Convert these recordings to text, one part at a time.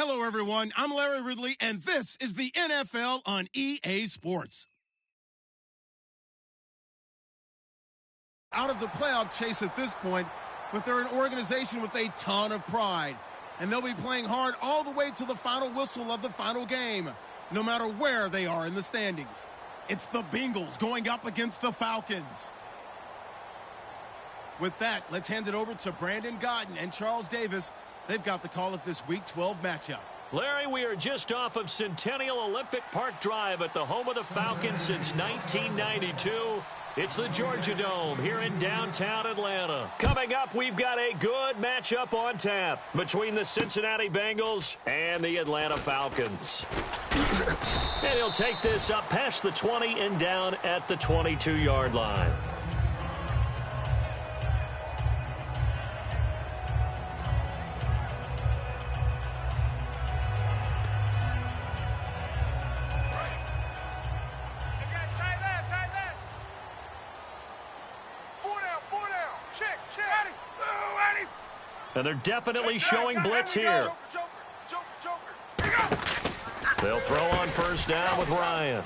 Hello, everyone. I'm Larry Ridley, and this is the NFL on EA Sports. Out of the playoff chase at this point, but they're an organization with a ton of pride, and they'll be playing hard all the way to the final whistle of the final game, no matter where they are in the standings. It's the Bengals going up against the Falcons. With that, let's hand it over to Brandon Godden and Charles Davis. They've got the call of this Week 12 matchup. Larry, we are just off of Centennial Olympic Park Drive at the home of the Falcons since 1992. It's the Georgia Dome here in downtown Atlanta. Coming up, we've got a good matchup on tap between the Cincinnati Bengals and the Atlanta Falcons. And he'll take this up past the 20 and down at the 22-yard line. And they're definitely showing blitz here. They'll throw on first down with Ryan.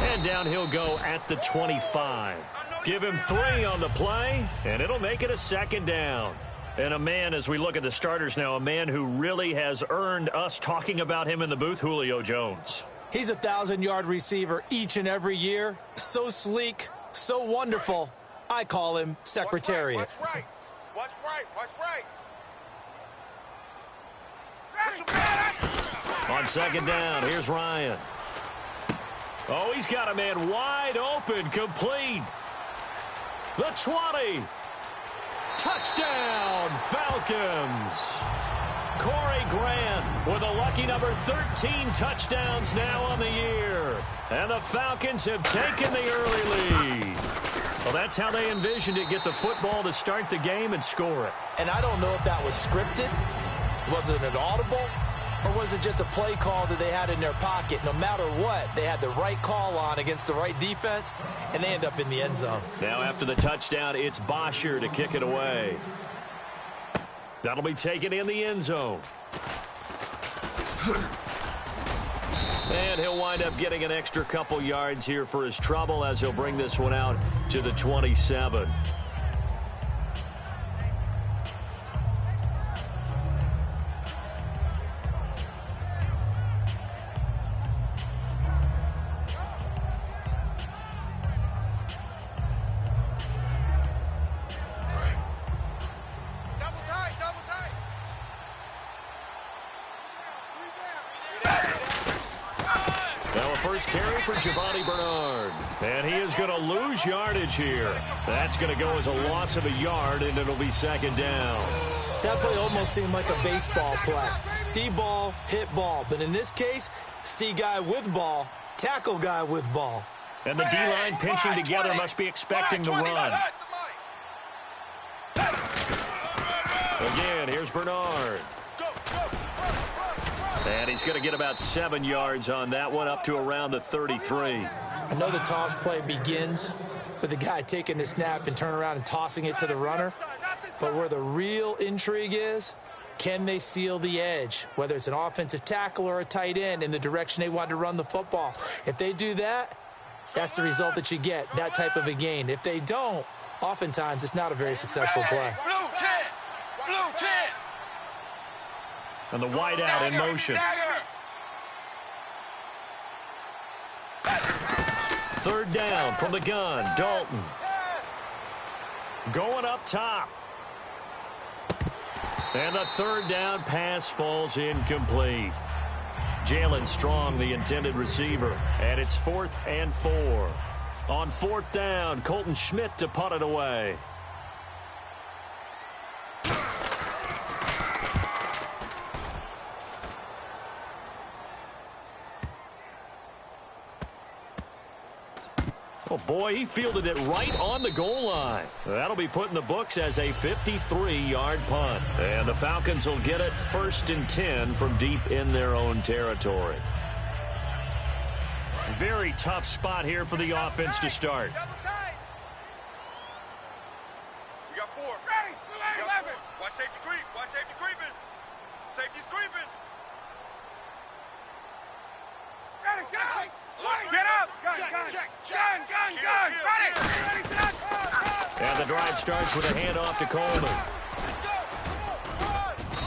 And down he'll go at the 25. Give him 3 on the play, and it'll make it a second down. And a man, as we look at the starters now, a man who really has earned us talking about him in the booth, Julio Jones. He's a 1,000-yard receiver each and every year. So sleek, so wonderful. I call him Secretariat. Watch right. Watch right. Watch right. On second down, here's Ryan. Oh, he's got a man wide open, complete. The 20. Touchdown, Falcons. Corey Grant with a lucky number 13 touchdowns now on the year. And the Falcons have taken the early lead. Well, that's how they envisioned it, get the football to start the game and score it. And I don't know if that was scripted. Was it an audible? Or was it just a play call that they had in their pocket? No matter what, they had the right call on against the right defense, and they end up in the end zone. Now after the touchdown, it's Bosher to kick it away. That'll be taken in the end zone. And he'll wind up getting an extra couple yards here for his trouble as he'll bring this one out to the 27. Carry for Giovanni Bernard. And he is going to lose yardage here. That's going to go as a loss of a yard, and it'll be second down. That play almost seemed like a baseball play. See ball, hit ball. But in this case, see guy with ball, tackle guy with ball. And the D-line pinching together must be expecting the run. Again, here's Bernard. And he's going to get about 7 yards on that one, up to around the 33. I know the toss play begins with the guy taking the snap and turning around and tossing it to the runner. But where the real intrigue is, can they seal the edge, whether it's an offensive tackle or a tight end, in the direction they want to run the football? If they do that, that's the result that you get, that type of a gain. If they don't, oftentimes it's not a very successful play. Blue 10. Blue 10. And the wideout in motion. Third down from the gun, Dalton. Going up top. And the third down pass falls incomplete. Jalen Strong, the intended receiver. And it's 4th and 4. On 4th down, Colton Schmidt to punt it away. Oh, boy, he fielded it right on the goal line. That'll be put in the books as a 53-yard punt. And the Falcons will get it 1st and 10 from deep in their own territory. Very tough spot here for the offense to start. We got 4. Ready. We got 4. Watch safety creep. Watch safety creeping. Safety's creeping. Get up! Gun! And the drive starts with a handoff to Coleman.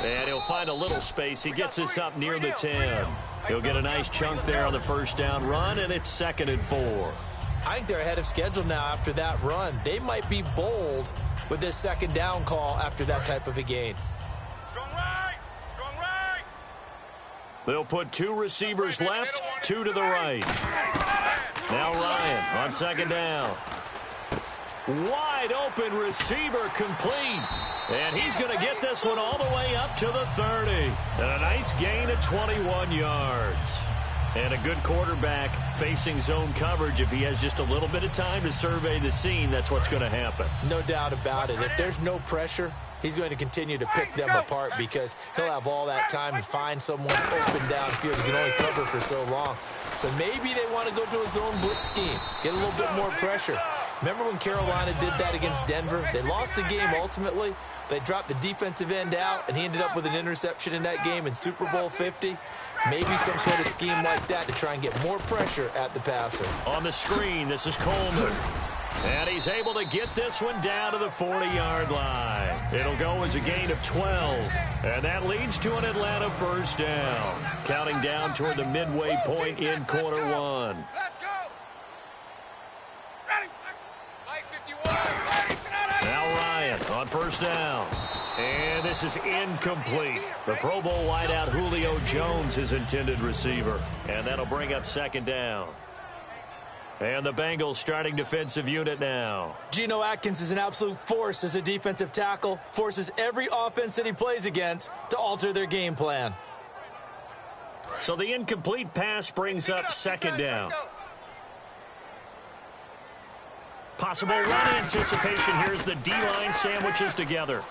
And he'll find a little space. He gets this up near the 10. He'll get a nice chunk there on the first down run, and it's 2nd and 4. I think they're ahead of schedule now after that run. They might be bold with this 2nd down call after that type of a gain. Strong right! They'll put 2 receivers left, 2 to the right. Now Ryan on 2nd down. Wide open receiver complete. And he's going to get this one all the way up to the 30. And a nice gain of 21 yards. And a good quarterback facing zone coverage. If he has just a little bit of time to survey the scene, that's what's going to happen. No doubt about it. If there's no pressure, he's going to continue to pick them apart because he'll have all that time to find someone open downfield. He can only cover for so long. So maybe they want to go to a zone blitz scheme, get a little bit more pressure. Remember when Carolina did that against Denver? They lost the game ultimately. They dropped the defensive end out, and he ended up with an interception in that game in Super Bowl 50. Maybe some sort of scheme like that to try and get more pressure at the passer. On the screen, this is Coleman. And he's able to get this one down to the 40-yard line. It'll go as a gain of 12. And that leads to an Atlanta first down. Counting down toward the midway point in quarter 1. Let's go! Ready! Light 51! Now Ryan on first down. And this is incomplete. The Pro Bowl wideout Julio Jones, his intended receiver. And that'll bring up 2nd down. And the Bengals starting defensive unit now. Geno Atkins is an absolute force as a defensive tackle. Forces every offense that he plays against to alter their game plan. So the incomplete pass brings up 2nd down. Possible run anticipation. Here's the D-line sandwiches together.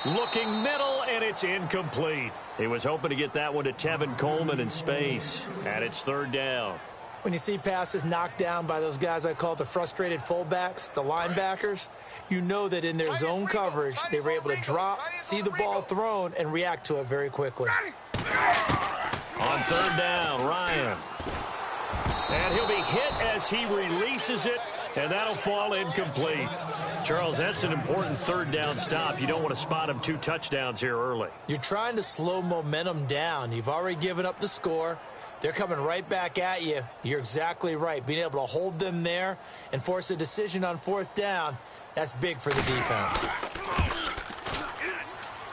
Looking middle, and it's incomplete. He was hoping to get that one to Tevin Coleman in space. And it's 3rd down. When you see passes knocked down by those guys I call the frustrated fullbacks, the linebackers, you know that in their zone coverage, they were able to drop, see the ball thrown, and react to it very quickly. On 3rd down, Ryan. And he'll be hit as he releases it, and that'll fall incomplete. Charles, that's an important 3rd down stop. You don't want to spot him 2 touchdowns here early. You're trying to slow momentum down. You've already given up the score. They're coming right back at you. You're exactly right. Being able to hold them there and force a decision on 4th down, that's big for the defense.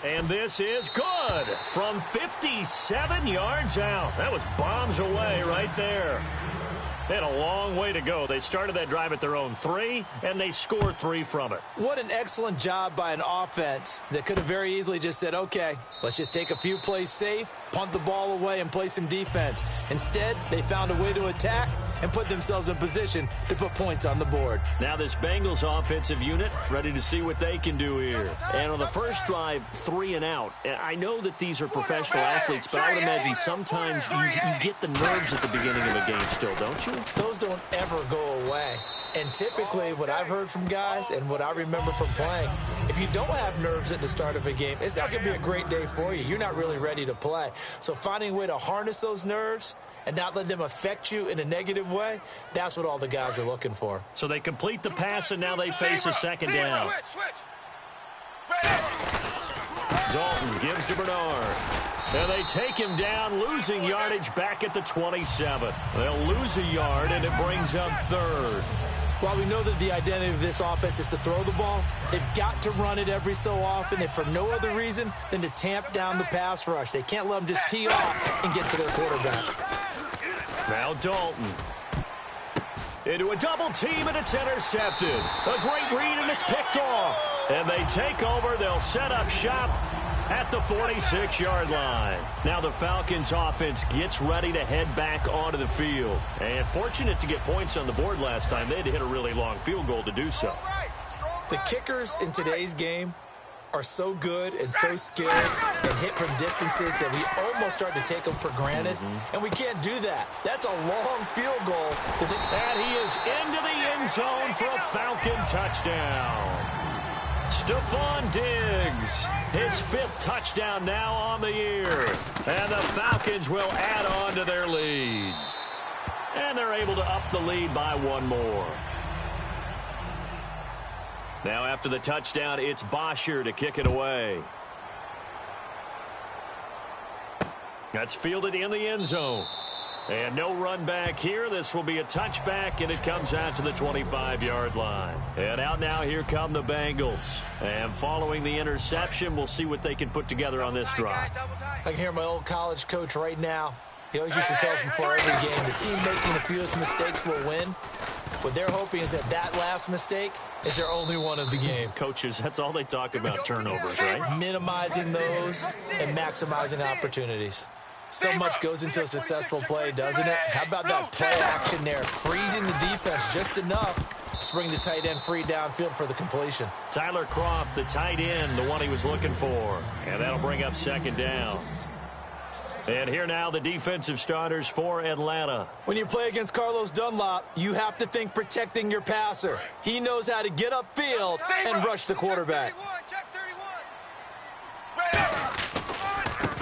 And this is good from 57 yards out. That was bombs away right there. They had a long way to go. They started that drive at their own 3, and they scored 3 from it. What an excellent job by an offense that could have very easily just said, okay, let's just take a few plays safe, punt the ball away, and play some defense. Instead, they found a way to attack and put themselves in position to put points on the board. Now this Bengals offensive unit ready to see what they can do here. And on the first drive, 3 and out. I know that these are professional athletes, but I would imagine sometimes you get the nerves at the beginning of a game still, don't you? Those don't ever go away. And typically what I've heard from guys and what I remember from playing, if you don't have nerves at the start of a game, it's not going to be a great day for you. You're not really ready to play. So finding a way to harness those nerves and not let them affect you in a negative way, that's what all the guys are looking for. So they complete the pass, and now they face a 2nd down. Dalton gives to Bernard. And they take him down, losing yardage back at the 27. They'll lose a yard, and it brings up 3rd. While we know that the identity of this offense is to throw the ball, they've got to run it every so often, and for no other reason than to tamp down the pass rush. They can't let them just tee off and get to their quarterback. Now Dalton. Into a double team, and it's intercepted. A great read, and it's picked off. And they take over. They'll set up shop at the 46-yard line. Now the Falcons offense gets ready to head back onto the field. And fortunate to get points on the board last time. They had to hit a really long field goal to do so. The kickers in today's game are so good and so skilled and hit from distances that we almost start to take them for granted. And we can't do that. That's a long field goal. And he is into the end zone for a Falcon touchdown. Stephon Diggs, his 5th touchdown now on the year. And the Falcons will add on to their lead. And they're able to up the lead by 1 more. Now after the touchdown, it's Bosher to kick it away. That's fielded in the end zone. And no run back here. This will be a touchback, and it comes out to the 25-yard line. And out now, here come the Bengals. And following the interception, we'll see what they can put together on this drive. I can hear my old college coach right now. He always used to tell us before every game, the team making the fewest mistakes will win. What they're hoping is that last mistake is their only one of the game. Coaches, that's all they talk about, turnovers, right? Minimizing those and maximizing opportunities. So much goes into a successful play, doesn't it? How about that play action there? Freezing the defense just enough to bring the tight end free downfield for the completion. Tyler Kroft, the tight end, the one he was looking for. And that'll bring up 2nd down. And here now the defensive starters for Atlanta. When you play against Carlos Dunlop, you have to think protecting your passer. He knows how to get upfield and rush the quarterback.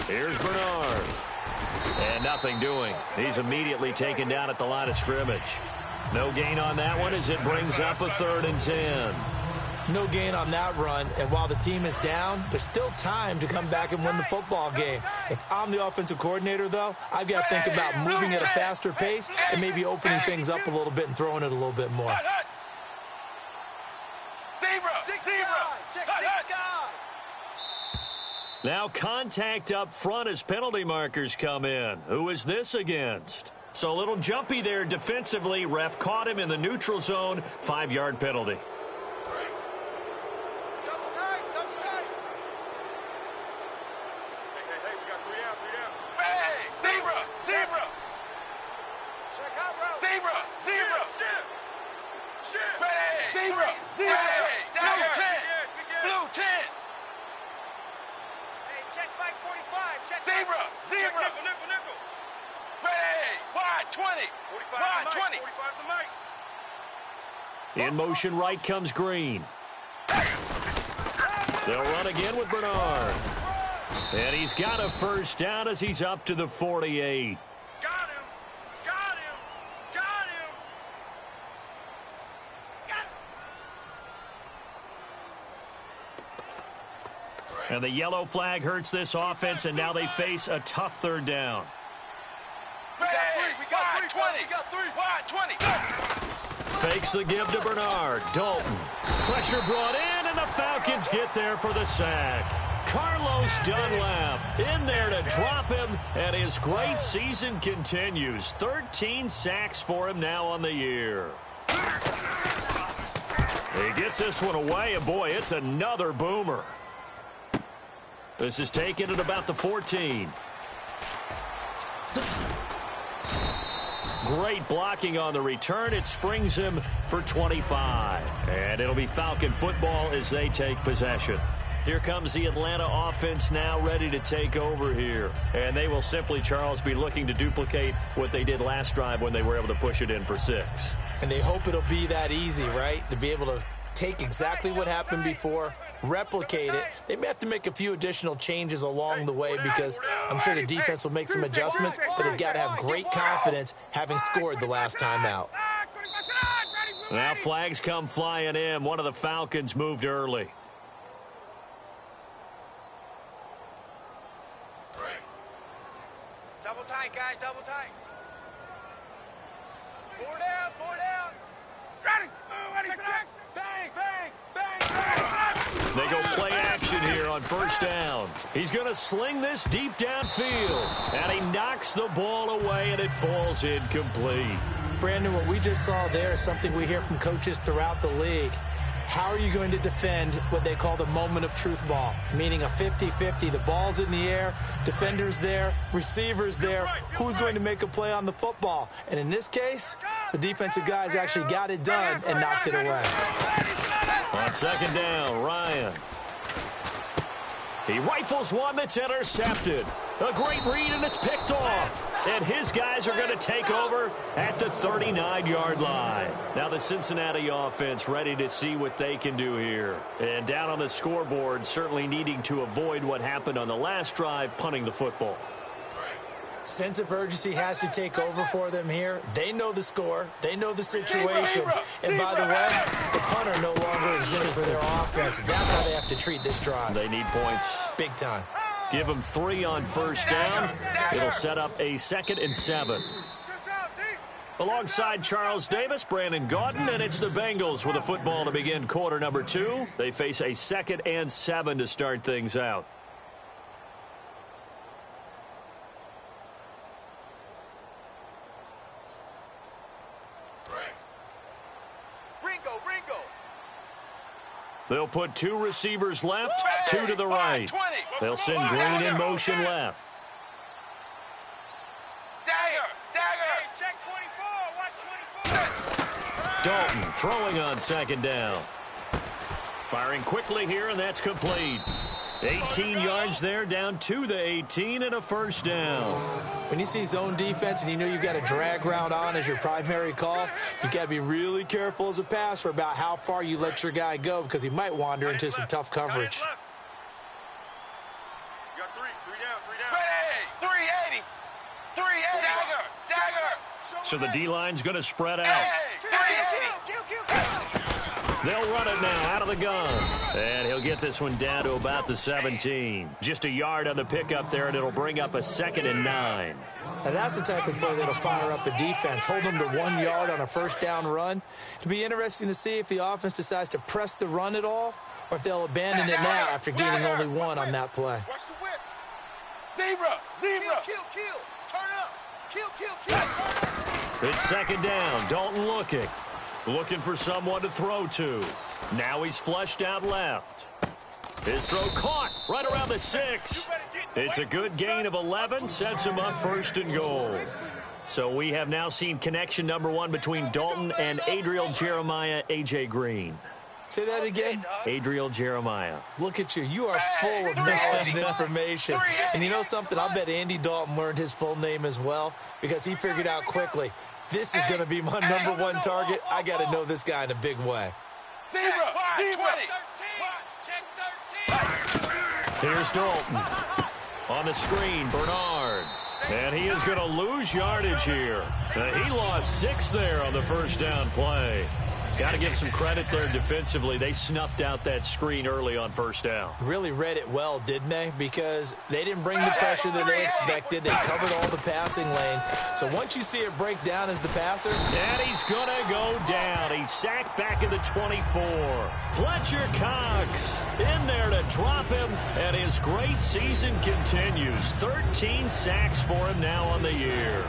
Here's Bernard. And nothing doing. He's immediately taken down at the line of scrimmage. No gain on that one as it brings up a 3rd and 10. No gain on that run, and while the team is down, there's still time to come back and win the football game. If I'm the offensive coordinator, though, I've got to think about moving at a faster pace and maybe opening things up a little bit and throwing it a little bit more. Now contact up front as penalty markers come in. Who is this against? So a little jumpy there defensively. Ref caught him in the neutral zone. 5-yard penalty. In motion right comes Green. They'll run again with Bernard. And he's got a 1st down as he's up to the 48. Got him! Got him! Got him! Got him! And the yellow flag hurts this offense, and now they face a tough 3rd down. We got 20! We got 3! Wide 20! Fakes the give to Bernard. Dalton. Pressure brought in, and the Falcons get there for the sack. Carlos Dunlap in there to drop him, and his great season continues. 13 sacks for him now on the year. He gets this one away, and boy, it's another boomer. This is taken at about the 14. Great blocking on the return. It springs him for 25. And it'll be Falcon football as they take possession. Here comes the Atlanta offense now ready to take over here. And they will simply, Charles, be looking to duplicate what they did last drive when they were able to push it in for 6. And they hope it'll be that easy, right? To be able to take exactly what happened before, replicate it. They may have to make a few additional changes along the way because I'm sure the defense will make some adjustments, but they've got to have great confidence having scored the last time out. Now flags come flying in. One of the Falcons moved early. Double tight, guys, double tight. 4 down, 4 down. Ready, bang, bang, bang, bang. They go play action here on 1st down. He's going to sling this deep downfield, and he knocks the ball away, and it falls incomplete. Brandon, what we just saw there is something we hear from coaches throughout the league. How are you going to defend what they call the moment of truth ball, meaning a 50-50? The ball's in the air, defenders there, receivers there. Who's going to make a play on the football? And in this case, the defensive guys actually got it done and knocked it away. On 2nd down, Ryan. He rifles one that's intercepted. A great read, and it's picked off. And his guys are going to take over at the 39-yard line. Now the Cincinnati offense ready to see what they can do here. And down on the scoreboard, certainly needing to avoid what happened on the last drive, punting the football. Sense of urgency has to take over for them here. They know the score. They know the situation. And by the way, the punter no longer exists for their offense. That's how they have to treat this drive. They need points. Big time. Give them 3 on first down. It'll set up a 2nd and 7. Alongside Charles Davis, Brandon Gaudin, and it's the Bengals with a football to begin quarter number 2. They face a 2nd and 7 to start things out. They'll put 2 receivers left, 2 to the right. They'll send Green in motion left. Dagger. Check 24. Watch 24. Dalton throwing on 2nd down. Firing quickly here, and that's complete. 18 yards there, down to the 18, and a first down. When you see zone defense and you know you've got a drag route on as your primary call, you got to be really careful as a passer about how far you let your guy go because he might wander into some tough coverage. You got 3 down. Ready. 380. Dagger. So the D-line's going to spread out. 380. They'll run it now out of the gun. And he'll get this one down to about the 17. Just a yard on the pickup there, and it'll bring up a 2nd and 9. Now that's the type of play that'll fire up the defense. Hold them to 1 yard on a first down run. It'll be interesting to see if the offense decides to press the run at all or if they'll abandon it now after gaining only 1 on that play. Watch the whip. Zebra. Kill. Turn up. Kill. It's 2nd down. Dalton looking for someone to throw to. Now he's flushed out left. His throw caught right around the 6. It's a good gain of 11, sets him up 1st and goal. So we have now seen connection number 1 between Dalton and Adriel Jeremiah, A.J. Green. Say that again. Adriel Jeremiah. Look at you. You are full of knowledge and information. And you know something? I bet Andy Dalton learned his full name as well because he figured out quickly, this is going to be my number 1 target. I got to know this guy in a big way. Zebra. Here's Dalton. On the screen, Bernard. And he is going to lose yardage here. He lost 6 there on the first down play. Got to give some credit there defensively. They snuffed out that screen early on first down. Really read it well, didn't they? Because they didn't bring the pressure that they expected. They covered all the passing lanes. So once you see it break down as the passer. And he's going to go down. He's sacked back at the 24. Fletcher Cox in there to drop him. And his great season continues. 13 sacks for him now on the year.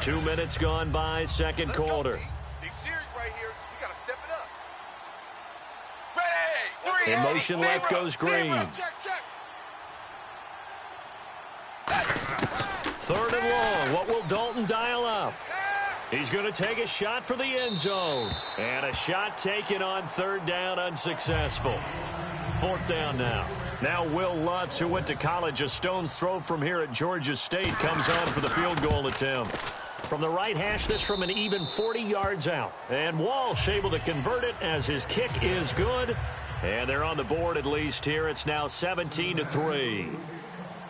Two minutes gone by, second quarter. Big series right here. We got to step it up. Ready. In motion left goes Green. Check. 3rd and long. What will Dalton dial up? He's going to take a shot for the end zone. And a shot taken on 3rd down, unsuccessful. 4th down now. Now Will Lutz, who went to college a stone's throw from here at Georgia State, comes on for the field goal attempt. From the right hash, this from an even 40 yards out. And Walsh able to convert it as his kick is good. And they're on the board at least here. It's now 17-3.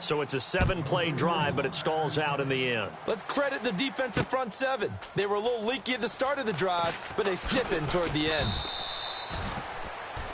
So it's a 7-play drive, but it stalls out in the end. Let's credit the defensive front 7. They were a little leaky at the start of the drive, but they stiffened toward the end.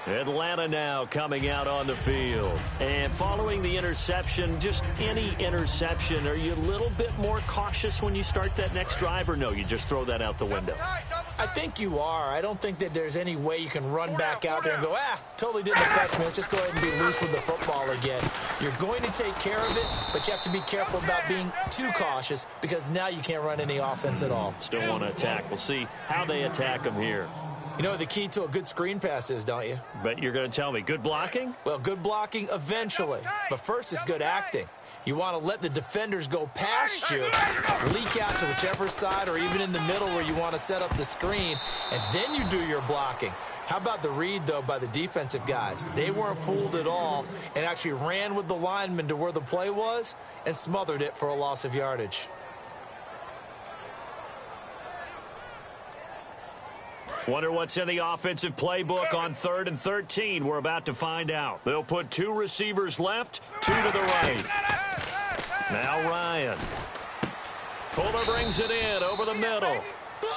Atlanta now coming out on the field. And following the interception, just any interception, are you a little bit more cautious when you start that next drive, or no, you just throw that out the window? I think you are. I don't think that there's any way you can run back out there and go, totally didn't affect me. Let's just go ahead and be loose with the football again. You're going to take care of it, but you have to be careful about being too cautious because now you can't run any offense at all. Still want to attack. We'll see how they attack them here. You know what the key to a good screen pass is, don't you? But you're going to tell me, good blocking? Well, good blocking eventually. But first is good acting. You want to let the defenders go past you, leak out to whichever side or even in the middle where you want to set up the screen, and then you do your blocking. How about the read, though, by the defensive guys? They weren't fooled at all and actually ran with the lineman to where the play was and smothered it for a loss of yardage. Wonder what's in the offensive playbook on 3rd and 13. We're about to find out. They'll put 2 receivers left, 2 to the right. Now Ryan. Fuller brings it in over the middle.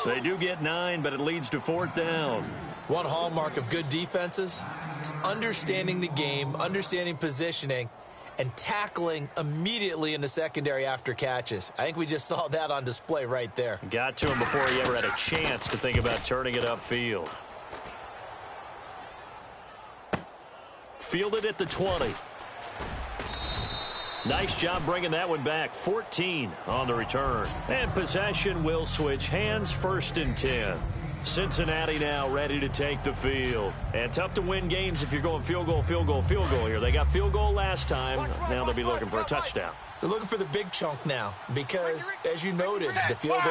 They do get 9, but it leads to 4th down. One hallmark of good defenses is understanding the game, understanding positioning, and tackling immediately in the secondary after catches. I think we just saw that on display right there. Got to him before he ever had a chance to think about turning it upfield. Fielded at the 20. Nice job bringing that one back. 14 on the return. And possession will switch hands, 1st and 10. Cincinnati now ready to take the field. And tough to win games if you're going field goal, field goal, field goal here. They got field goal last time. Now they'll be looking for a touchdown. They're looking for the big chunk now because, as you noted, the field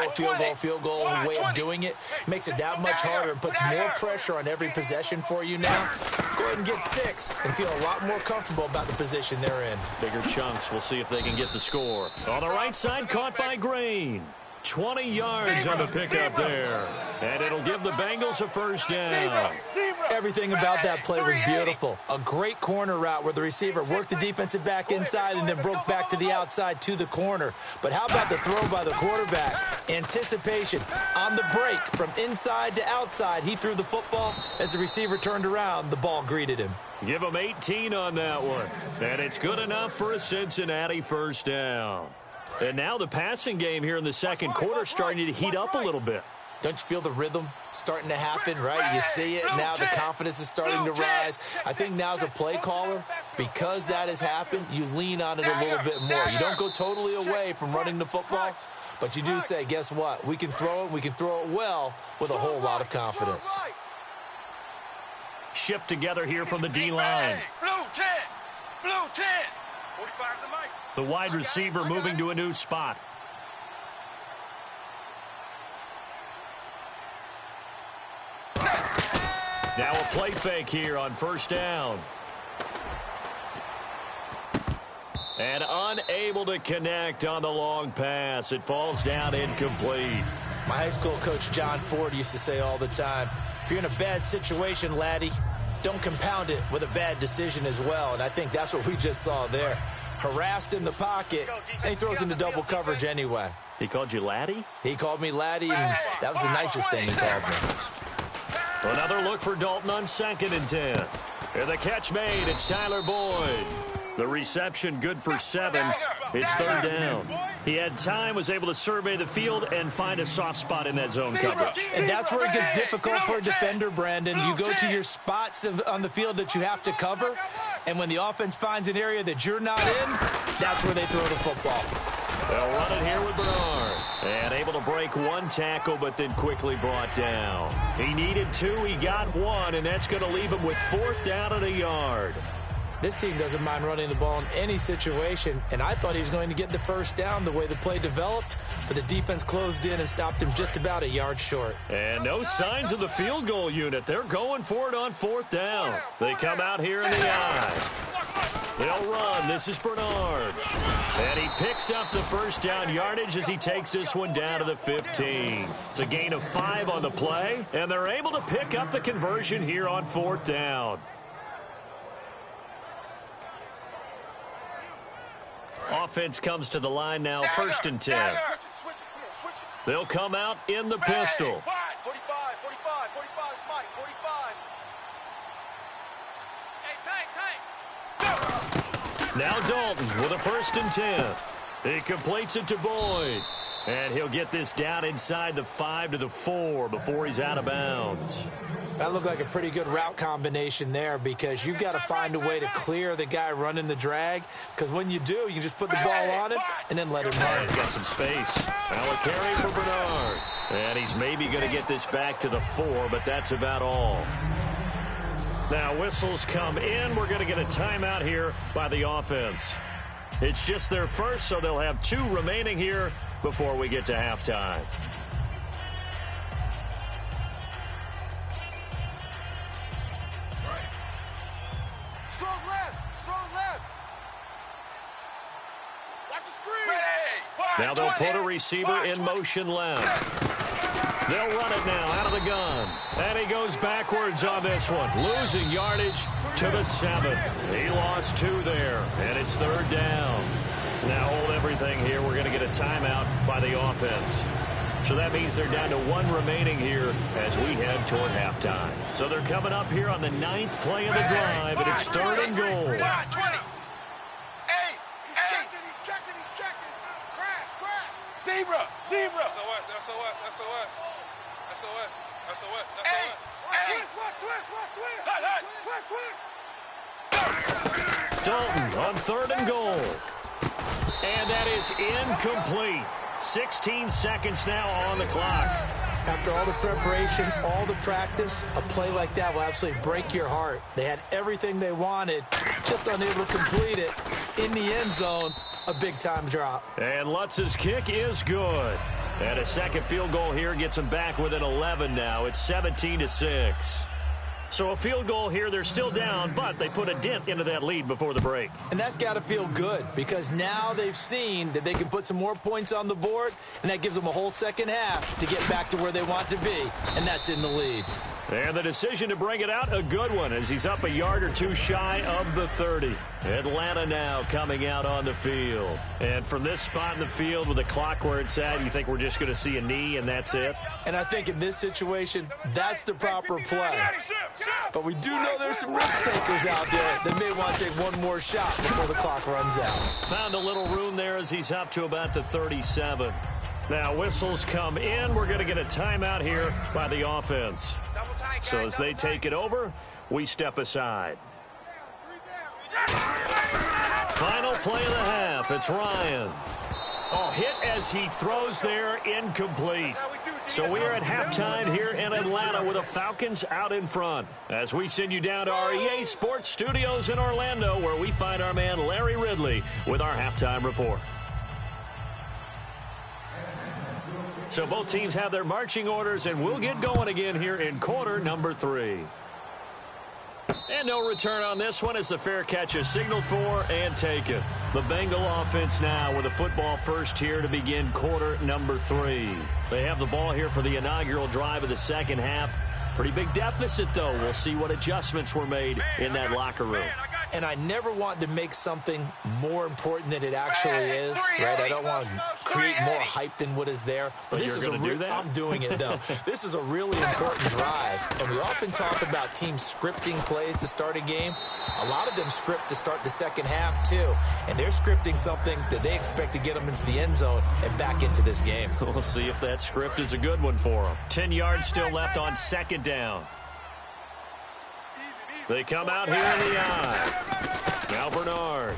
goal way of doing it makes it that much harder and puts more pressure on every possession for you now. Go ahead and get 6 and feel a lot more comfortable about the position they're in. Bigger chunks. We'll see if they can get the score. On the right side, caught by Green. 20 yards on the pickup there. And it'll give the Bengals a 1st down. Everything about that play was beautiful. A great corner route where the receiver worked the defensive back inside and then broke back to the outside to the corner. But how about the throw by the quarterback? Anticipation on the break from inside to outside. He threw the football. As the receiver turned around, the ball greeted him. Give him 18 on that one. And it's good enough for a Cincinnati 1st down. And now the passing game here in the second quarter starting to heat up a little bit. Don't you feel the rhythm starting to happen, right? You see it now. The confidence is starting to rise. I think now as a play caller, because that has happened, you lean on it a little bit more. You don't go totally away from running the football, but you do say, guess what? We can throw it. We can throw it well with a whole lot of confidence. Shift together here from the D-line. Blue 10. Blue 10. 45's the mic. The wide receiver moving to a new spot. Now a play fake here on 1st down. And unable to connect on the long pass. It falls down incomplete. My high school coach, John Ford, used to say all the time, if you're in a bad situation, laddie, don't compound it with a bad decision as well. And I think that's what we just saw there. Harassed in the pocket, and he throws into double coverage anyway. He called you laddie? He called me laddie, and that was the nicest thing he called me. Another look for Dalton on 2nd and 10. And the catch made. It's Tyler Boyd. The reception good for 7. It's 3rd down. He had time, was able to survey the field and find a soft spot in that zone coverage. And that's where it gets difficult for a defender, Brandon. You go to your spots on the field that you have to cover, and when the offense finds an area that you're not in, that's where they throw the football. They'll run it here with Bernard. And able to break 1 tackle, but then quickly brought down. He needed 2, he got 1, and that's going to leave him with 4th down and a yard. This team doesn't mind running the ball in any situation, and I thought he was going to get the 1st down the way the play developed, but the defense closed in and stopped him just about a yard short. And no signs of the field goal unit. They're going for it on 4th down. They come out here in the eye. They'll run. This is Bernard. And he picks up the 1st down yardage as he takes this one down to the 15. It's a gain of 5 on the play, and they're able to pick up the conversion here on 4th down. Offense comes to the line now, 1st and 10. They'll come out in the pistol. 45, 45, 45, Mike, 45. Now Dalton with a 1st and 10. He completes it to Boyd. And he'll get this down inside the 5 to the 4 before he's out of bounds. That looked like a pretty good route combination there because you've got to find a way to clear the guy running the drag, because when you do, you can just put the ball on him and then let him run. He's got some space. Now a carry for Bernard. And he's maybe going to get this back to the 4, but that's about all. Now whistles come in. We're going to get a timeout here by the offense. It's just their first, so they'll have 2 remaining here before we get to halftime. Strong left. Strong left. Watch the screen. Ready. Now they'll put a receiver in motion left. They'll run it now out of the gun. And he goes backwards on this one, losing yardage to the 7. He lost 2 there, and it's 3rd down. Now hold everything here. We're going to get a timeout by the offense. So that means they're down to 1 remaining here as we head toward halftime. So they're coming up here on the 9th play of the drive, and it's 3rd and goal. 20. Ace. He's checking. Crash. Zebra. SOS. Ace. Twist. Dalton on 3rd and goal. And that is incomplete. 16 seconds now on the clock. After all the preparation, all the practice, a play like that will absolutely break your heart. They had everything they wanted, just unable to complete it. In the end zone, a big-time drop. And Lutz's kick is good. And a second field goal here gets them back within 11 now. It's 17-6. So a field goal here, they're still down, but they put a dent into that lead before the break. And that's got to feel good because now they've seen that they can put some more points on the board, and that gives them a whole second half to get back to where they want to be, and that's in the lead. And the decision to bring it out, a good one, as he's up a yard or 2 shy of the 30. Atlanta now coming out on the field. And from this spot in the field with the clock where it's at, you think we're just going to see a knee and that's it? And I think in this situation, that's the proper play. But we do know there's some risk takers out there that may want to take one more shot before the clock runs out. Found a little room there as he's up to about the 37. Now whistles come in. We're going to get a timeout here by the offense. So as they take it over, we step aside. Final play of the half. It's Ryan. Oh, hit as he throws there, incomplete. So we are at halftime here in Atlanta with the Falcons out in front. As we send you down to our EA Sports Studios in Orlando, where we find our man Larry Ridley with our halftime report. So both teams have their marching orders, and we'll get going again here in quarter number 3. And no return on this one as the fair catch is signaled for and taken. The Bengal offense now with a football first here to begin quarter number 3. They have the ball here for the inaugural drive of the second half. Pretty big deficit, though. We'll see what adjustments were made in that locker room. And I never want to make something more important than it actually is, right? I don't want to create more hype than what is there. But this is going to do that? I'm doing it, though. This is a really important drive. And we often talk about teams scripting plays to start a game. A lot of them script to start the second half, too. And they're scripting something that they expect to get them into the end zone and back into this game. We'll see if that script is a good one for them. 10 yards still left on second down. They come out here in the eye. Now Bernard.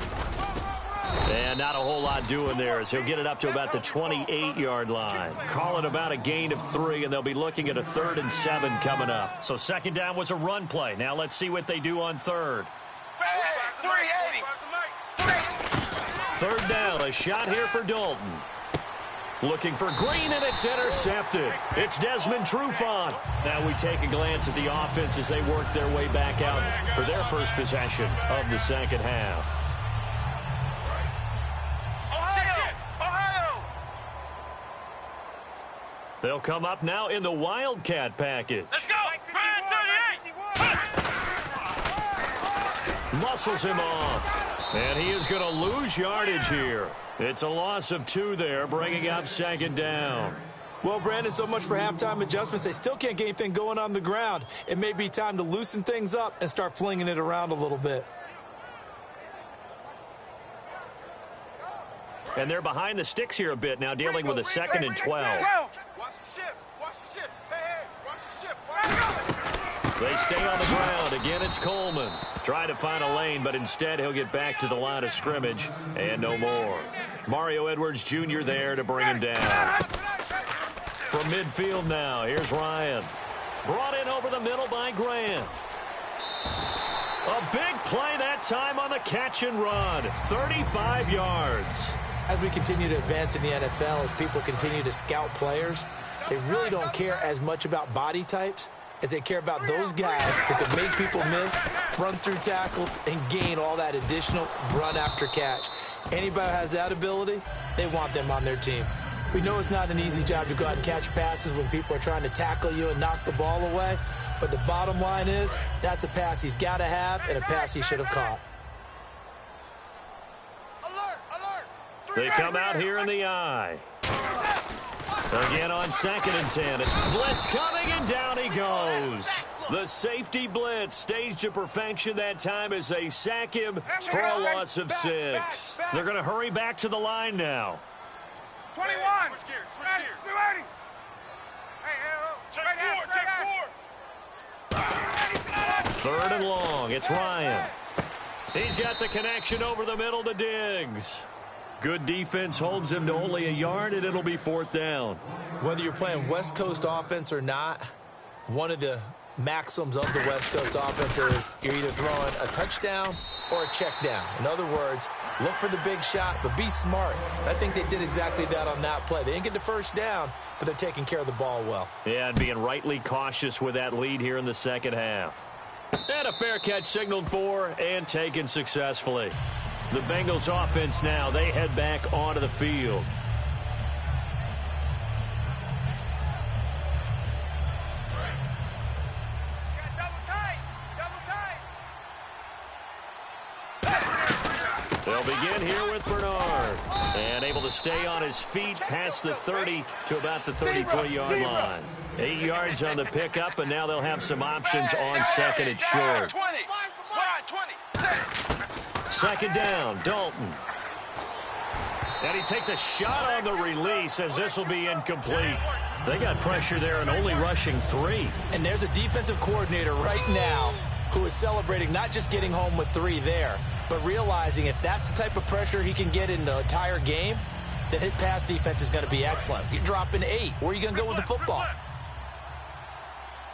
And not a whole lot doing there as he'll get it up to about the 28-yard line. Call it about a gain of 3, and they'll be looking at a 3rd and 7 coming up. So second down was a run play. Now let's see what they do on third. 3rd down, a shot here for Dalton. Looking for Green, and it's intercepted. It's Desmond Trufant. Now we take a glance at the offense as they work their way back out for their first possession of the second half. Ohio! They'll come up now in the Wildcat package. Let's go! Ryan 38! Muscles him off. And he is going to lose yardage here. It's a loss of 2 there, bringing up second down. Well, Brandon, so much for halftime adjustments. They still can't get anything going on the ground. It may be time to loosen things up and start flinging it around a little bit. And they're behind the sticks here a bit now, dealing with a 2nd and 12. Watch the ship. Watch the ship. Hey, watch the ship. Watch the ship. They stay on the ground. Again, it's Coleman. Trying to find a lane, but instead he'll get back to the line of scrimmage and no more. Mario Edwards Jr. there to bring him down. From midfield now, here's Ryan. Brought in over the middle by Grant. A big play that time on the catch and run. 35 yards. As we continue to advance in the NFL, as people continue to scout players, they really don't care as much about body types as they care about those guys who can make people miss, run through tackles, and gain all that additional run after catch. Anybody who has that ability, they want them on their team. We know it's not an easy job to go out and catch passes when people are trying to tackle you and knock the ball away. But the bottom line is, that's a pass he's got to have and a pass he should have caught. They come out here in the eye. Again on 2nd and 10. It's blitz coming, and down he goes. The safety blitz staged to perfection that time as they sack him for a loss of 6. They're going to hurry back to the line now. 21. Switch gears. Ready. Check 4. 3rd and long. It's Ryan. He's got the connection over the middle to Diggs. Good defense holds him to only a yard, and it'll be 4th down. Whether you're playing West Coast offense or not, one of the maxims of the West Coast offense is you're either throwing a touchdown or a check down. In other words, look for the big shot, but be smart. I think they did exactly that on that play. They didn't get the first down, but they're taking care of the ball well. Yeah, and being rightly cautious with that lead here in the second half. And a fair catch signaled for and taken successfully. The Bengals offense now, they head back onto the field. They'll begin here with Bernard. And able to stay on his feet past the 30 to about the 33-yard line. 8 yards on the pickup, and now they'll have some options on 2nd and short. 2nd down, Dalton. And he takes a shot on the release as this will be incomplete. They got pressure there and only rushing 3. And there's a defensive coordinator right now who is celebrating not just getting home with 3 there, but realizing if that's the type of pressure he can get in the entire game, then his pass defense is going to be excellent. You're dropping 8. Where are you going to go with the football?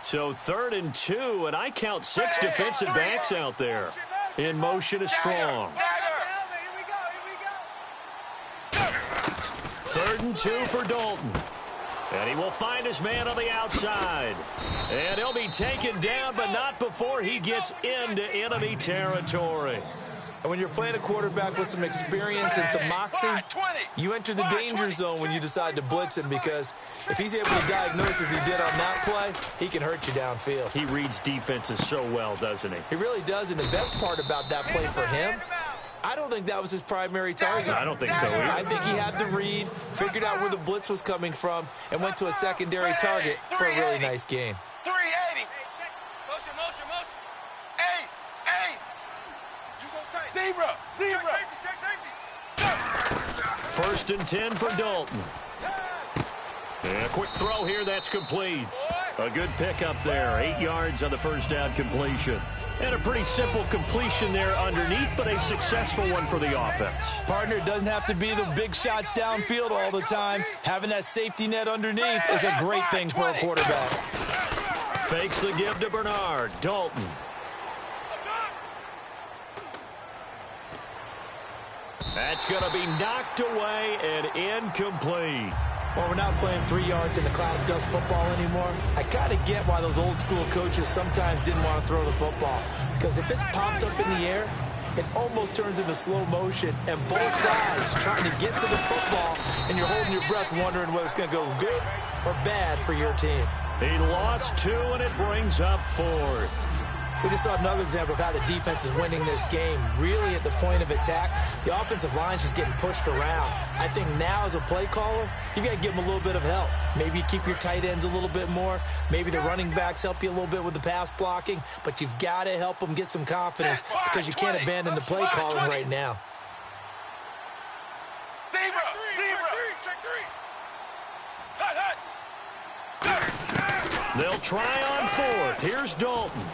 So 3rd and 2, and I count 6 defensive backs out there. In motion is Strong. 3rd and 2 for Dalton. And he will find his man on the outside. And he'll be taken down, but not before he gets into enemy territory. And when you're playing a quarterback with some experience and some moxie, you enter the danger zone when you decide to blitz him, because if he's able to diagnose as he did on that play, he can hurt you downfield. He reads defenses so well, doesn't he? He really does, and the best part about that play for him, I don't think that was his primary target. I don't think so either. I think he had the read, figured out where the blitz was coming from, and went to a secondary target for a really nice game. 380. Motion. Ace. Zebra. Check safety. 1st and 10 for Dalton. And a quick throw here, that's complete. A good pickup there, 8 yards on the first down completion. And a pretty simple completion there underneath, but a successful one for the offense. Partner, it doesn't have to be the big shots downfield all the time. Having that safety net underneath is a great thing for a quarterback. Fakes the give to Bernard. Dalton. That's going to be knocked away and incomplete. Well, we're not playing 3 yards in the cloud of dust football anymore. I kind of get why those old school coaches sometimes didn't want to throw the football. Because if it's popped up in the air, it almost turns into slow motion, and both sides trying to get to the football, and you're holding your breath wondering whether it's going to go good or bad for your team. He lost 2, and it brings up 4th. We just saw another example of how the defense is winning this game. Really at the point of attack, the offensive line is just getting pushed around. I think now as a play caller, you've got to give them a little bit of help. Maybe keep your tight ends a little bit more. Maybe the running backs help you a little bit with the pass blocking. But you've got to help them get some confidence, because you can't abandon the play calling right now. Zebra. Check 3. They'll try on 4th. Here's Dalton.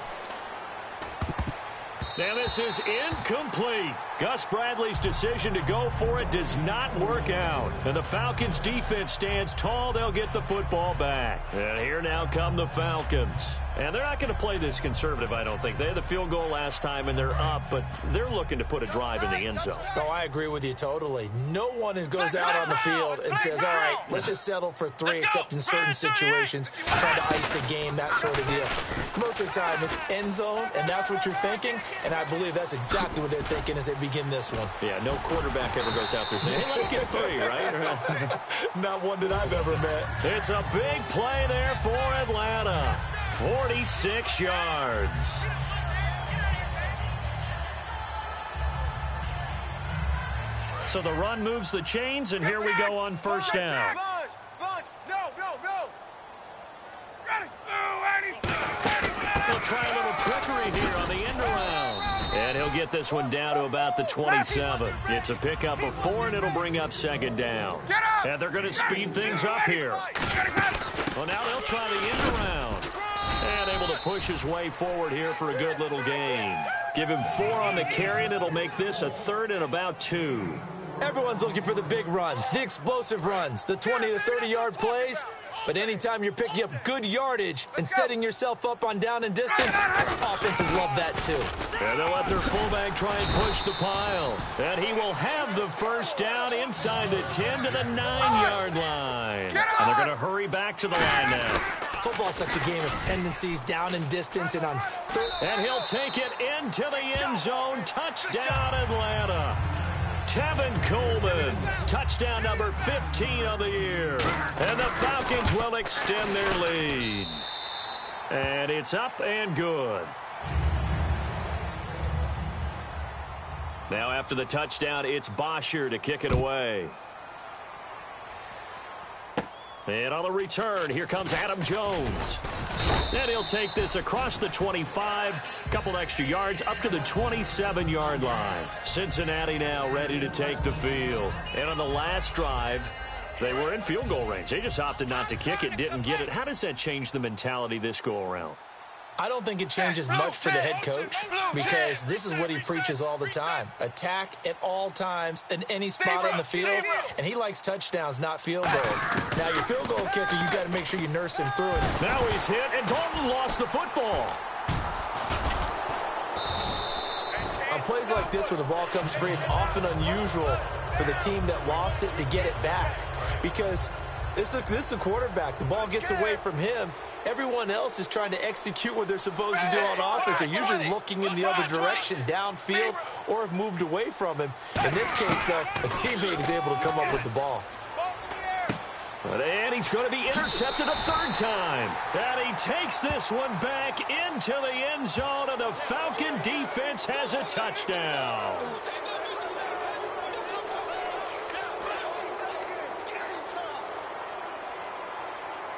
Now this is incomplete. Gus Bradley's decision to go for it does not work out. And the Falcons defense stands tall. They'll get the football back. And here now come the Falcons. And they're not going to play this conservative, I don't think. They had the field goal last time, and they're up, but they're looking to put a drive in the end zone. Oh, I agree with you totally. No one goes out on the field and says, all right, let's just settle for 3, except in certain situations, trying to ice a game, that sort of deal. Most of the time, it's end zone, and that's what you're thinking, and I believe that's exactly what they're thinking as they begin this one. Yeah, no quarterback ever goes out there saying, hey, let's get 3, right? Not one that I've ever met. It's a big play there for Atlanta. 46 yards. So the run moves the chains, and here we go on first down. He'll try a little trickery here on the end around. And he'll get this one down to about the 27. It's a pickup of 4, and it'll bring up second down. And they're going to speed things up here. Well, now they'll try the end around. And able to push his way forward here for a good little gain. Give him 4 on the carry, and it'll make this a 3rd and about 2. Everyone's looking for the big runs, the explosive runs, the 20 to 30-yard plays. But anytime you're picking up good yardage and setting yourself up on down and distance, offenses love that too. And they'll let their fullback try and push the pile. And he will have the first down inside the 10 to the 9-yard line. And they're going to hurry back to the line now. Football's such a game of tendencies, down and distance, and on third. And he'll take it into the end zone. Touchdown, Atlanta. Tevin Coleman, touchdown number 15 of the year. And the Falcons will extend their lead. And it's up and good. Now after the touchdown, it's Bosher to kick it away. And on the return, here comes Adam Jones. And he'll take this across the 25, a couple extra yards, up to the 27-yard line. Cincinnati now ready to take the field. And on the last drive, they were in field goal range. They just opted not to kick it, didn't get it. How does that change the mentality this go-around? I don't think it changes much for the head coach because this is what he preaches all the time. Attack at all times in any spot on the field, and he likes touchdowns, not field goals. Now, your field goal kicker, you got to make sure you nurse him through it. Now he's hit, and Dalton lost the football. On plays like this where the ball comes free, it's often unusual for the team that lost it to get it back because this is the quarterback. The ball gets away from him. Everyone else is trying to execute what they're supposed to do on offense. They're usually looking in the other direction, downfield, or have moved away from him. In this case, though, a teammate is able to come up with the ball. And he's going to be intercepted a 3rd time. And he takes this one back into the end zone, and the Falcon defense has a touchdown.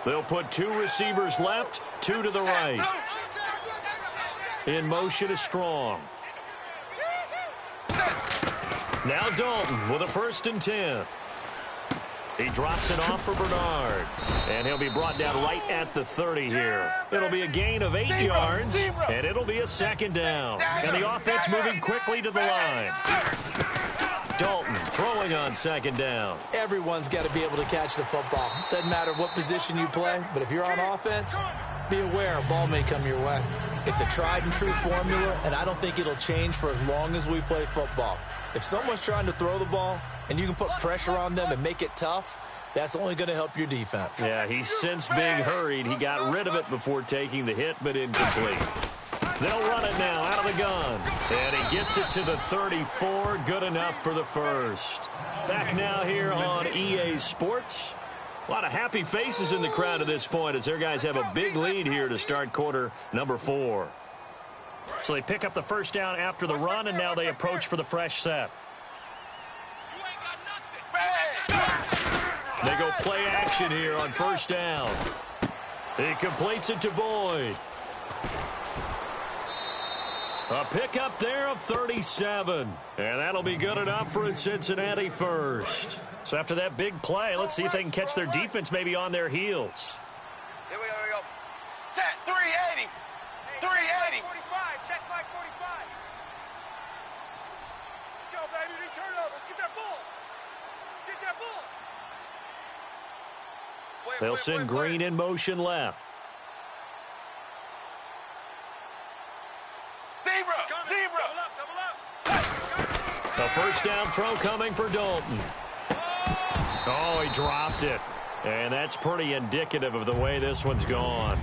They'll put 2 receivers left, 2 to the right. In motion is Strong. Now Dalton with a 1st and 10. He drops it off for Bernard. And he'll be brought down right at the 30 here. It'll be a gain of 8 yards, and it'll be a 2nd down. And the offense moving quickly to the line. Dalton throwing on 2nd down. Everyone's got to be able to catch the football. Doesn't matter what position you play, but if you're on offense, be aware a ball may come your way. It's a tried and true formula, and I don't think it'll change for as long as we play football. If someone's trying to throw the ball and you can put pressure on them and make it tough, that's only going to help your defense. Yeah, he's since being hurried. He got rid of it before taking the hit, but incomplete. They'll run it now out of the gun. And he gets it to the 34. Good enough for the 1st. Back now here on EA Sports. A lot of happy faces in the crowd at this point as their guys have a big lead here to start quarter number 4. So they pick up the 1st down after the run, and now they approach for the fresh set. They go play action here on 1st down. He completes it to Boyd. A pickup there of 37. And that'll be good enough for a Cincinnati 1st. So after that big play, let's see if they can catch their defense maybe on their heels. Here we go. Set 380. 380. 45. Check flag 45. Let's go, baby. Return over. Let's get that ball. Let's get that ball. They'll send Green in motion left. first down throw coming for Dalton. Oh, he dropped it. And that's pretty indicative of the way this one's gone.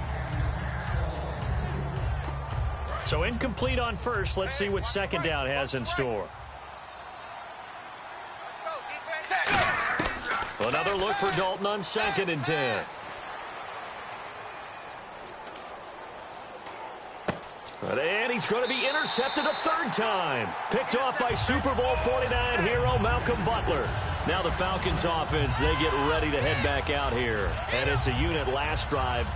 So incomplete on first. Let's see what second down has in store. Another look for Dalton on 2nd and 10. And he's going to be intercepted a 3rd time. Picked off by Super Bowl 49 hero Malcolm Butler. Now the Falcons offense, they get ready to head back out here. And it's a unit last drive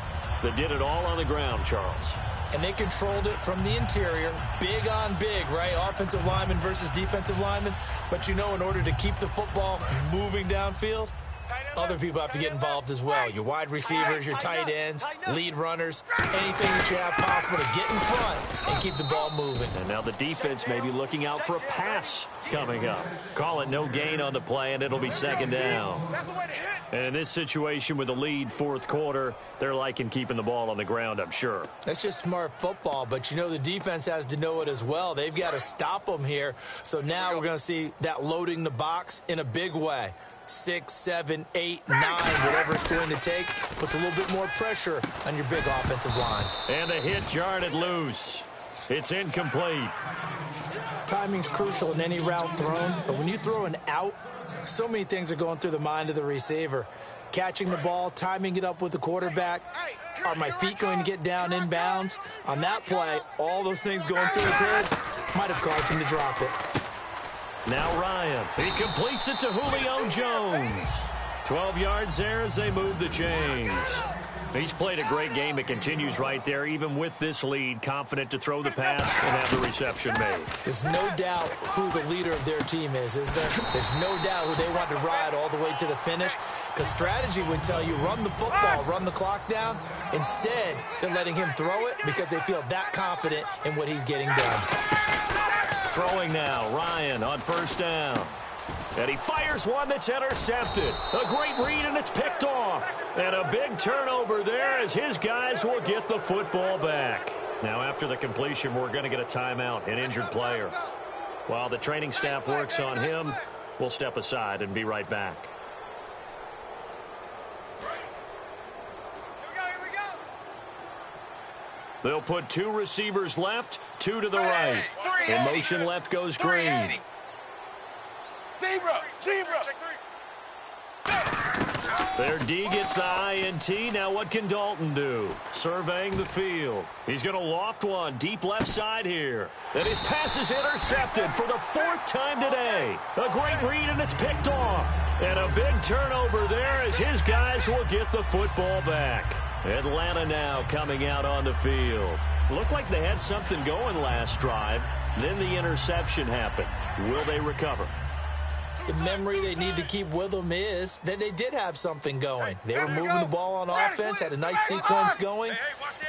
that did it all on the ground, Charles. And they controlled it from the interior. Big on big, right? Offensive lineman versus defensive lineman. But you know, in order to keep the football moving downfield, other people have to get involved as well. Your wide receivers, your tight ends, lead runners, anything that you have possible to get in front and keep the ball moving. And now the defense may be looking out for a pass coming up. Call it no gain on the play, and it'll be 2nd down. And in this situation with the lead 4th quarter, they're liking keeping the ball on the ground, I'm sure. That's just smart football, but you know the defense has to know it as well. They've got to stop them here. So now we're going to see that loading the box in a big way. 6, 7, 8, 9, whatever it's going to take, puts a little bit more pressure on your big offensive line. And the hit jarred it loose. It's incomplete. Timing's crucial in any route thrown, but when you throw an out, so many things are going through the mind of the receiver. Catching the ball, timing it up with the quarterback. Are my feet going to get down inbounds? On that play, all those things going through his head might have caused him to drop it. Now Ryan. He completes it to Julio Jones. 12 yards there as they move the chains. He's played a great game. It continues right there, even with this lead, confident to throw the pass and have the reception made. There's no doubt who the leader of their team is there? There's no doubt who they want to ride all the way to the finish. Because strategy would tell you, run the football, run the clock down. Instead, they're letting him throw it because they feel that confident in what he's getting done. Throwing now, Ryan on 1st down. And he fires one that's intercepted. A great read, and it's picked off. And a big turnover there as his guys will get the football back. Now, after the completion, we're going to get a timeout, an injured player. While the training staff works on him, we'll step aside and be right back. They'll put 2 receivers left, 2 to the right. In motion left goes Green. Zebra. Their D gets the INT. Now what can Dalton do? Surveying the field. He's going to loft one deep left side here. And his pass is intercepted for the 4th time today. A great read, and it's picked off. And a big turnover there as his guys will get the football back. Atlanta now coming out on the field. Looked like they had something going last drive. Then the interception happened. Will they recover? The memory they need to keep with them is that they did have something going. They were moving the ball on offense, had a nice sequence going.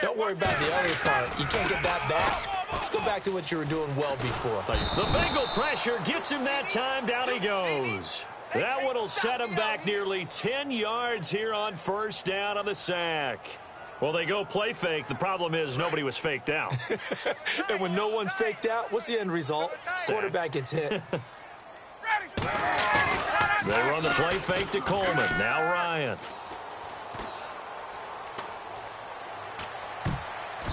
Don't worry about the other part. You can't get that back. Let's go back to what you were doing well before. The Bengal pressure gets him that time. Down he goes. That one will set him back nearly 10 yards here on 1st down on the sack. Well, they go play fake. The problem is nobody was faked out. And when no one's faked out, what's the end result? Quarterback gets hit. They run the play fake to Coleman. Now Ryan.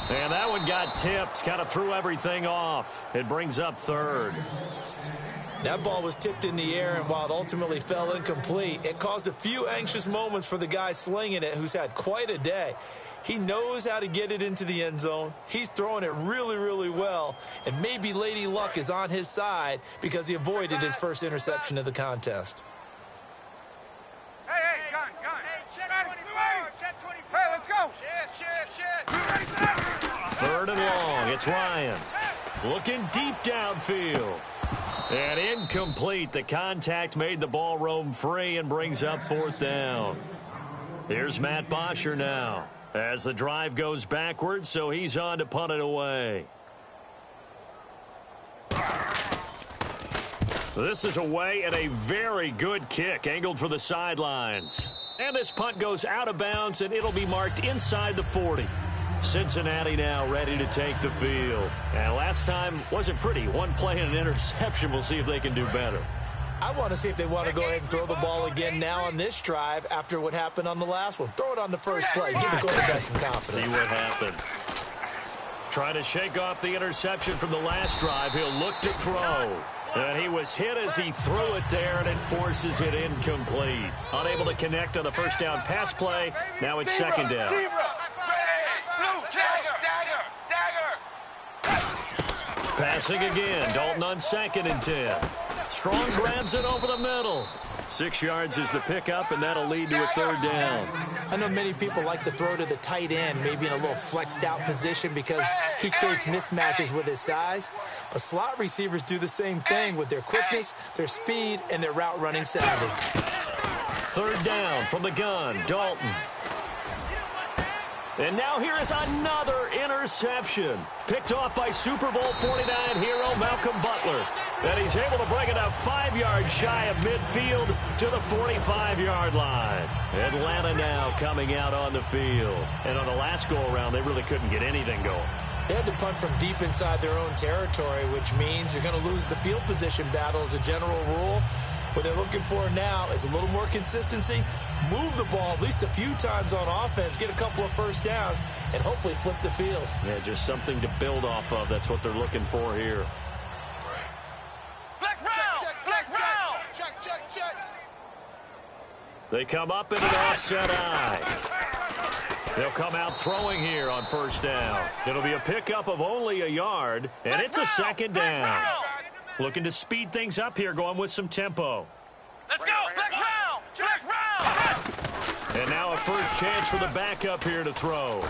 And that one got tipped. Kind of threw everything off. It brings up 3rd. That ball was tipped in the air, and while it ultimately fell incomplete, it caused a few anxious moments for the guy slinging it, who's had quite a day. He knows how to get it into the end zone. He's throwing it really, really well. And maybe Lady Luck is on his side because he avoided his first interception of the contest. Hey, gun. Check 24. Hey, let's go. Shift. 3rd and long. It's Ryan. Looking deep downfield. And incomplete. The contact made the ball roam free and brings up 4th down. Here's Matt Bosher now as the drive goes backwards, so he's on to punt it away. This is away and a very good kick angled for the sidelines. And this punt goes out of bounds, and it'll be marked inside the 40. Cincinnati now ready to take the field. And last time wasn't pretty. One play and an interception. We'll see if they can do better. I want to see if they want to go ahead and throw the ball again now on this drive after what happened on the last one. Throw it on the first play. Give the quarterback some confidence. See what happens. Trying to shake off the interception from the last drive. He'll look to throw. And he was hit as he threw it there, and it forces it incomplete. Unable to connect on the first down pass play. Now it's second down. Passing again. Dalton on 2nd and 10. Strong grabs it over the middle. 6 yards is the pickup, and that'll lead to a 3rd down. I know many people like to throw to the tight end, maybe in a little flexed out position because he creates mismatches with his size. But slot receivers do the same thing with their quickness, their speed, and their route running savvy. 3rd down from the gun, Dalton. And now here is another interception. Picked off by Super Bowl 49 hero Malcolm Butler. And he's able to bring it up 5 yards shy of midfield to the 45-yard line. Atlanta now coming out on the field. And on the last go-around, they really couldn't get anything going. They had to punt from deep inside their own territory, which means you're going to lose the field position battle as a general rule. What they're looking for now is a little more consistency, move the ball at least a few times on offense, get a couple of first downs, and hopefully flip the field. Yeah, just something to build off of. That's what they're looking for here. Flex round! Flex round! Check. They come up in an offset eye. They'll come out throwing here on 1st down. It'll be a pickup of only a yard, and it's a 2nd down. Looking to speed things up here, going with some tempo. Let's go! Flex round! Flex round! And now a first chance for the backup here to throw.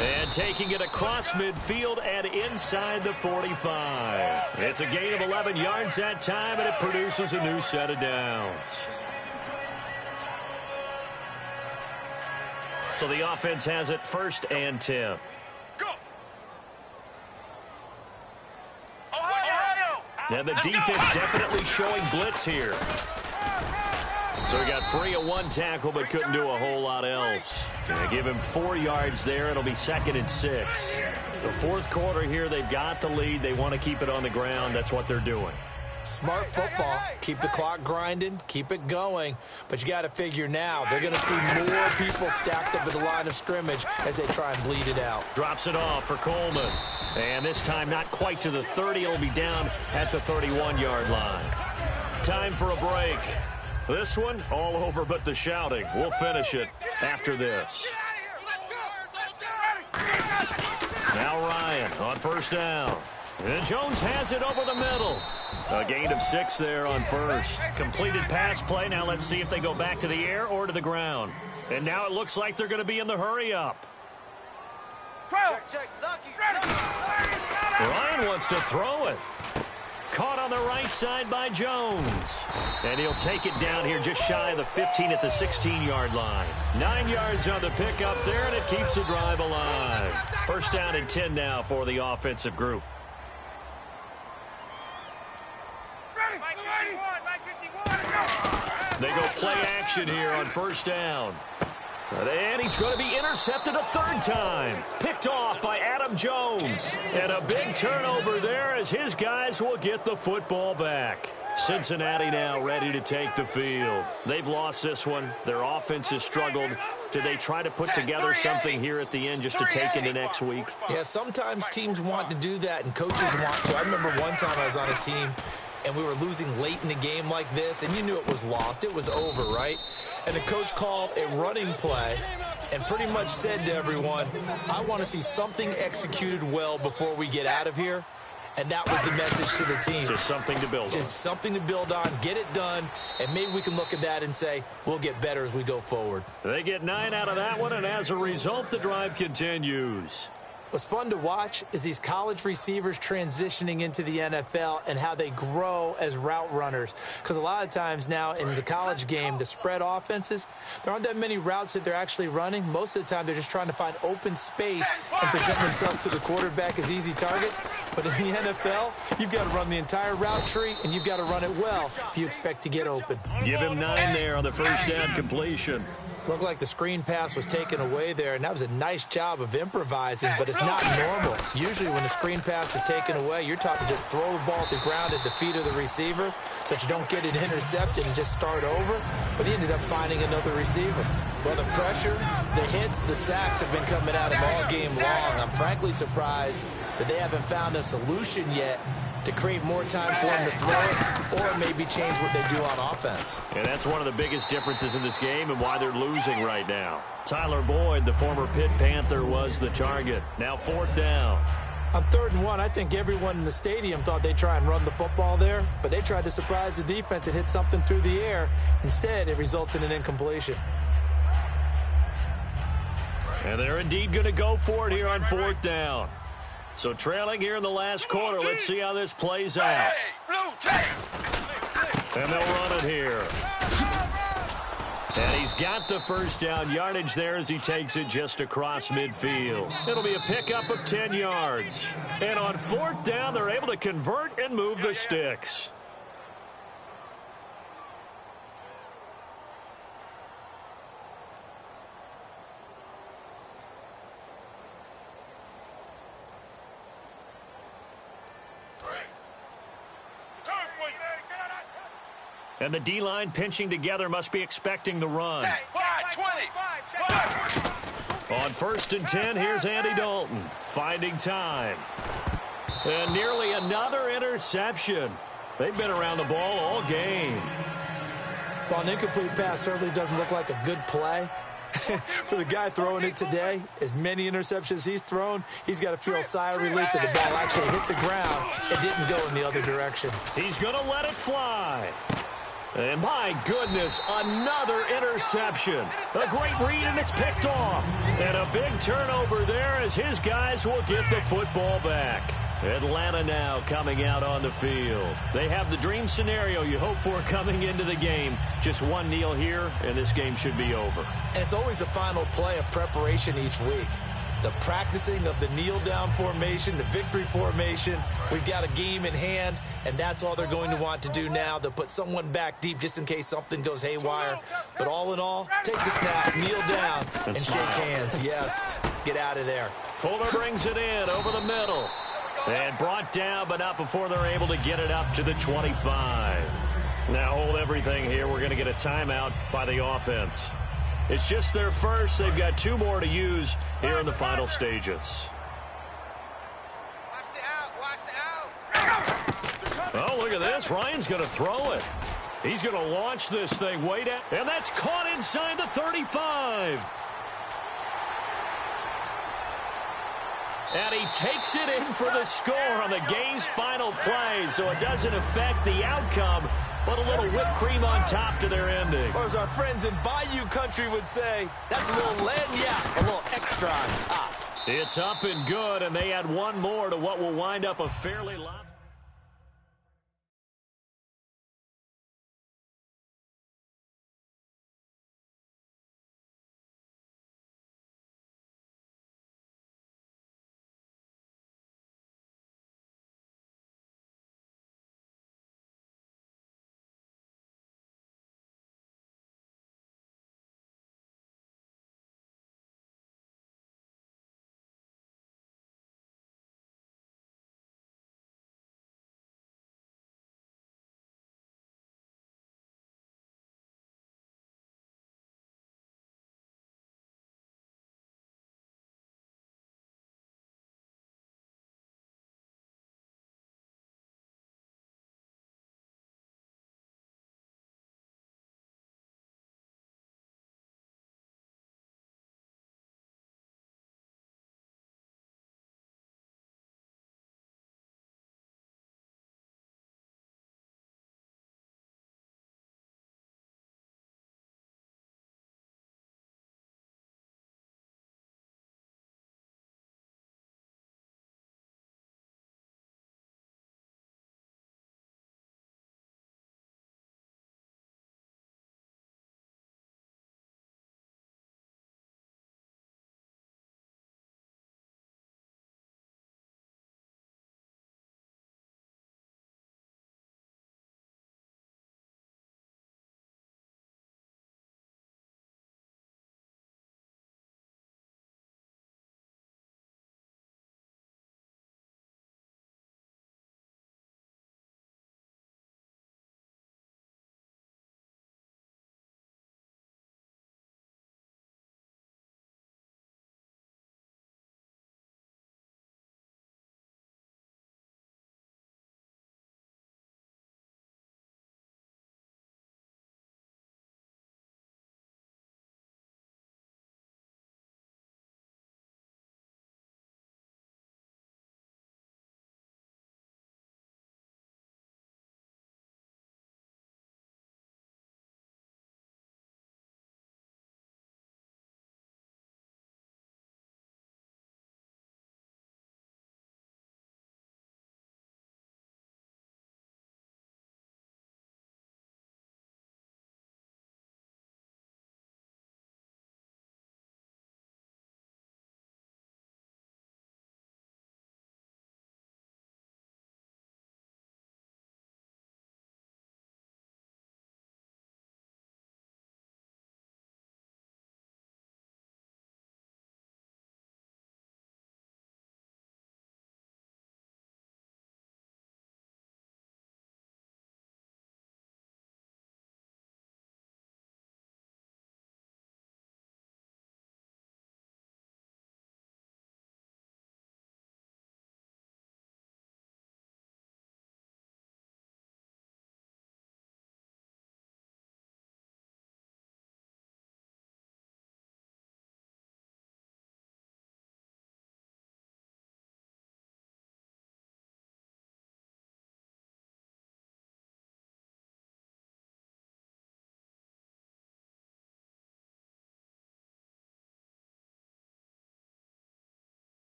And taking it across midfield and inside the 45. It's a gain of 11 yards that time, and it produces a new set of downs. So the offense has it 1st and 10. Go! And the defense definitely showing blitz here. So he got free of 1 tackle, but couldn't do a whole lot else. Gonna give him 4 yards there. It'll be 2nd and 6. The 4th quarter here, they've got the lead. They want to keep it on the ground. That's what they're doing. Smart football. Keep the clock grinding. Keep it going. But you got to figure now they're going to see more people stacked up at the line of scrimmage as they try and bleed it out. Drops it off for Coleman. And this time not quite to the 30. It'll be down at the 31-yard line. Time for a break. This one all over but the shouting. We'll finish it after this. Now Ryan on 1st down. And Jones has it over the middle. A gain of 6 there on 1st. Completed pass play. Now let's see if they go back to the air or to the ground. And now it looks like they're going to be in the hurry-up. Check. Ryan wants to throw it. Caught on the right side by Jones. And he'll take it down here just shy of the 15 at the 16-yard line. 9 yards on the pickup there, and it keeps the drive alive. 1st down and 10 now for the offensive group. They go play action here on 1st down. And he's going to be intercepted a 3rd time. Picked off by Adam Jones. And a big turnover there as his guys will get the football back. Cincinnati now ready to take the field. They've lost this one. Their offense has struggled. Do they try to put together something here at the end just to take into next week? Yeah, sometimes teams want to do that and coaches want to. I remember one time I was on a team and we were losing late in the game like this, and you knew it was lost. It was over, right? And the coach called a running play and pretty much said to everyone, I want to see something executed well before we get out of here. And that was the message to the team. Just something to build on. Just something to build on, get it done, and maybe we can look at that and say, we'll get better as we go forward. They get 9 out of that one, and as a result, the drive continues. What's fun to watch is these college receivers transitioning into the NFL and how they grow as route runners. Because a lot of times now in the college game, the spread offenses, there aren't that many routes that they're actually running. Most of the time, they're just trying to find open space and present themselves to the quarterback as easy targets. But in the NFL, you've got to run the entire route tree, and you've got to run it well if you expect to get open. Give him 9 there on the 1st down completion. Looked like the screen pass was taken away there, and that was a nice job of improvising, but it's not normal. Usually when the screen pass is taken away, you're taught to just throw the ball at the ground at the feet of the receiver so that you don't get it intercepted and just start over, but he ended up finding another receiver. Well, the pressure, the hits, the sacks have been coming at him all game long. I'm frankly surprised that they haven't found a solution yet to create more time for him to throw it, or maybe change what they do on offense. And that's one of the biggest differences in this game and why they're losing right now. Tyler Boyd, the former Pitt Panther, was the target. Now 4th down. On 3rd and 1, I think everyone in the stadium thought they'd try and run the football there, but they tried to surprise the defense and hit something through the air. Instead, it results in an incompletion. And they're indeed going to go for it here on 4th down. So trailing here in the last quarter, let's see how this plays out. And they'll run it here. And he's got the first down yardage there as he takes it just across midfield. It'll be a pickup of 10 yards. And on 4th down, they're able to convert and move the sticks. And the D-line pinching together must be expecting the run. 20. On 1st and 10, here's Andy Dalton finding time. And nearly another interception. They've been around the ball all game. Well, an incomplete pass certainly doesn't look like a good play. For the guy throwing it today, as many interceptions he's thrown, he's got to feel a sigh of relief that the ball actually hit the ground and didn't go in the other direction. He's going to let it fly. And my goodness, another interception. A great read, and it's picked off. And a big turnover there as his guys will get the football back. Atlanta now coming out on the field. They have the dream scenario you hope for coming into the game. Just one kneel here, and this game should be over. And it's always the final play of preparation each week. The practicing of the kneel-down formation, the victory formation. We've got a game in hand, and that's all they're going to want to do now. They'll put someone back deep just in case something goes haywire. But all in all, take the snap, kneel down, and shake hands. Yes, get out of there. Fuller brings it in over the middle. And brought down, but not before they're able to get it up to the 25. Now hold everything here. We're going to get a timeout by the offense. It's just their first. They've got 2 more to use here in the final stages. Oh, look at this. Ryan's going to throw it. He's going to launch this thing way down. And that's caught inside the 35. And he takes it in for the score on the game's final play, so it doesn't affect the outcome, but a little whipped cream on top to their ending. Or as our friends in Bayou Country would say, that's a little lagniappe, a little extra on top. It's up and good, and they add one more to what will wind up a fairly lopsided.